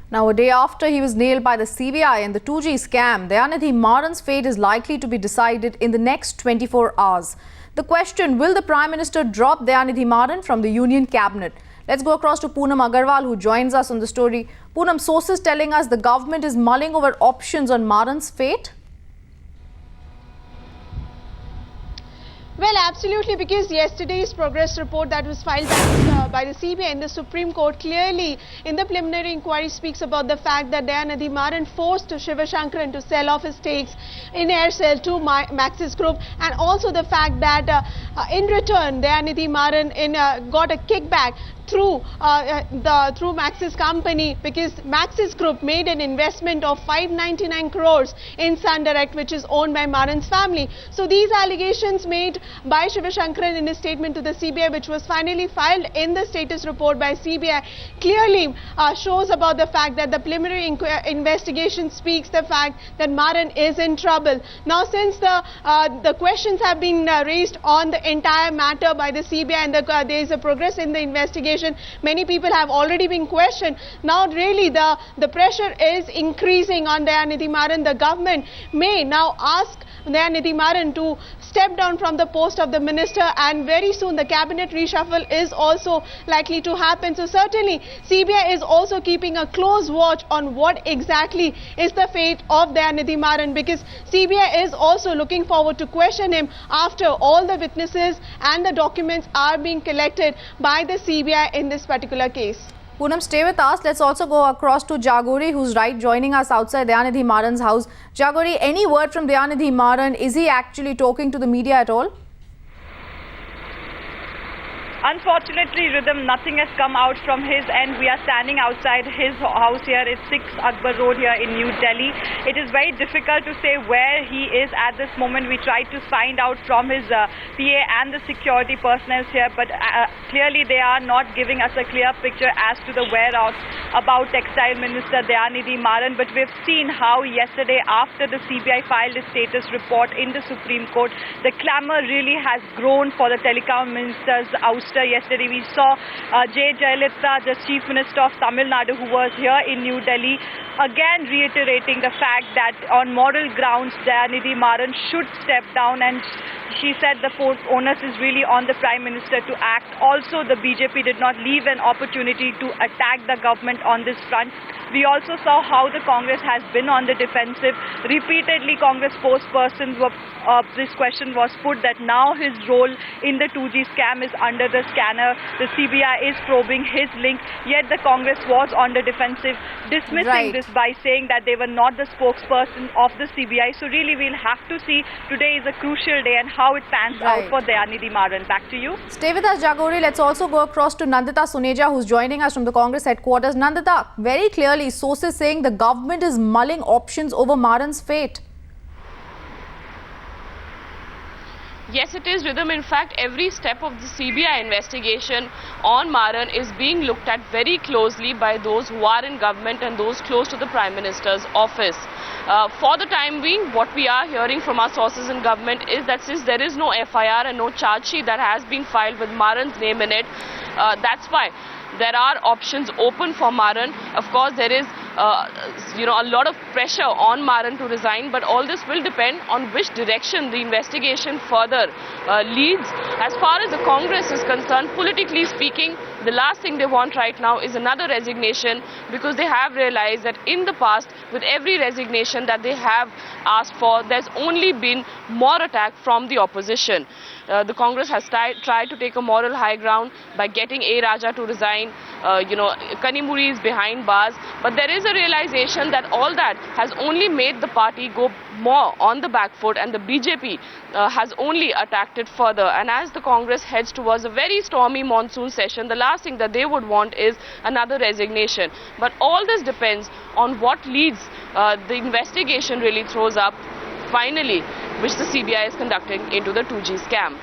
Now, a day after he was nailed by the CBI in the 2G scam, Dayanidhi Maran's fate is likely to be decided in the next 24 hours. The question, will the Prime Minister drop Dayanidhi Maran from the Union Cabinet? Let's go across to Poonam Agarwal, who joins us on the story. Poonam, sources telling us the government is mulling over options on Maran's fate. Well, absolutely, because yesterday's progress report that was filed by the CBI in the Supreme Court clearly in the preliminary inquiry speaks about the fact that Dayanidhi Maran forced Shiva Shankaran to sell off his stakes in Aircel to Maxis Group, and also the fact that in return Dayanidhi Maran got a kickback through Maxis company, because Maxis Group made an investment of 599 crores in Sun Direct, which is owned by Maran's family. So these allegations made by Shiva Shankaran in his statement to the CBI, which was finally filed in the status report by CBI, clearly shows about the fact that the preliminary investigation speaks the fact that Maran is in trouble. Now, since the questions have been raised on the entire matter by the CBI and there is a progress in the investigation, many people have already been questioned. Now, really, the pressure is increasing on Dayanidhi Maran. The government may now ask Dayanidhi Maran to step down from the post of the minister, and very soon the cabinet reshuffle is also likely to happen. So certainly CBI is also keeping a close watch on what exactly is the fate of Dayanidhi Maran, because CBI is also looking forward to question him after all the witnesses and the documents are being collected by the CBI in this particular case. Poonam, stay with us. Let's also go across to Jagori, who's joining us outside Dayanidhi Maran's house. Jagori, any word from Dayanidhi Maran? Is he actually talking to the media at all? Unfortunately, Rhythm, nothing has come out from his end. We are standing outside his house here. It's 6 Akbar Road here in New Delhi. It is very difficult to say where he is at this moment. We tried to find out from his PA and the security personnel here, but clearly they are not giving us a clear picture as to the whereabouts about Textile Minister Dayanidhi Maran. But we've seen how yesterday, after the CBI filed a status report in the Supreme Court, the clamour really has grown for the Telecom Minister's ouster. Yesterday we saw J. Jayalalitha, the Chief Minister of Tamil Nadu, who was here in New Delhi, again reiterating the fact that on moral grounds Dayanidhi Maran should step down, and she said the onus is really on the Prime Minister to act. Also, the BJP did not leave an opportunity to attack the government on this front. We also saw how the Congress has been on the defensive. Repeatedly, Congress spokespersons this question was put that now his role in the 2G scam is under the scanner. The CBI is probing his link, yet the Congress was on the defensive, dismissing this by saying that they were not the spokesperson of the CBI. So really, we'll have to see. Today is a crucial day and how it pans out for Dayanidhi Maran. Back to you. Stay with us, Jagori. Let's also go across to Nandita Suneja, who's joining us from the Congress headquarters. Nandita, very clearly, sources saying the government is mulling options over Maran's fate. Yes, it is, Rhythm. In fact, every step of the CBI investigation on Maran is being looked at very closely by those who are in government and those close to the Prime Minister's office. For the time being, what we are hearing from our sources in government is that since there is no FIR and no charge sheet that has been filed with Maran's name in it, that's why there are options open for Maran. Of course, there is a lot of pressure on Maran to resign, but all this will depend on which direction the investigation further leads. As far as the Congress is concerned, politically speaking, the last thing they want right now is another resignation, because they have realized that in the past, with every resignation that they have asked for, there's only been more attack from the opposition. The Congress has tried to take a moral high ground by getting A. Raja to resign. Kanimuri is behind bars, but there is a realization that all that has only made the party go more on the back foot, and the BJP has only attacked it further. And as the Congress heads towards a very stormy monsoon session, the last thing that they would want is another resignation. But all this depends on what leads the investigation really throws up finally, which the CBI is conducting into the 2G scam.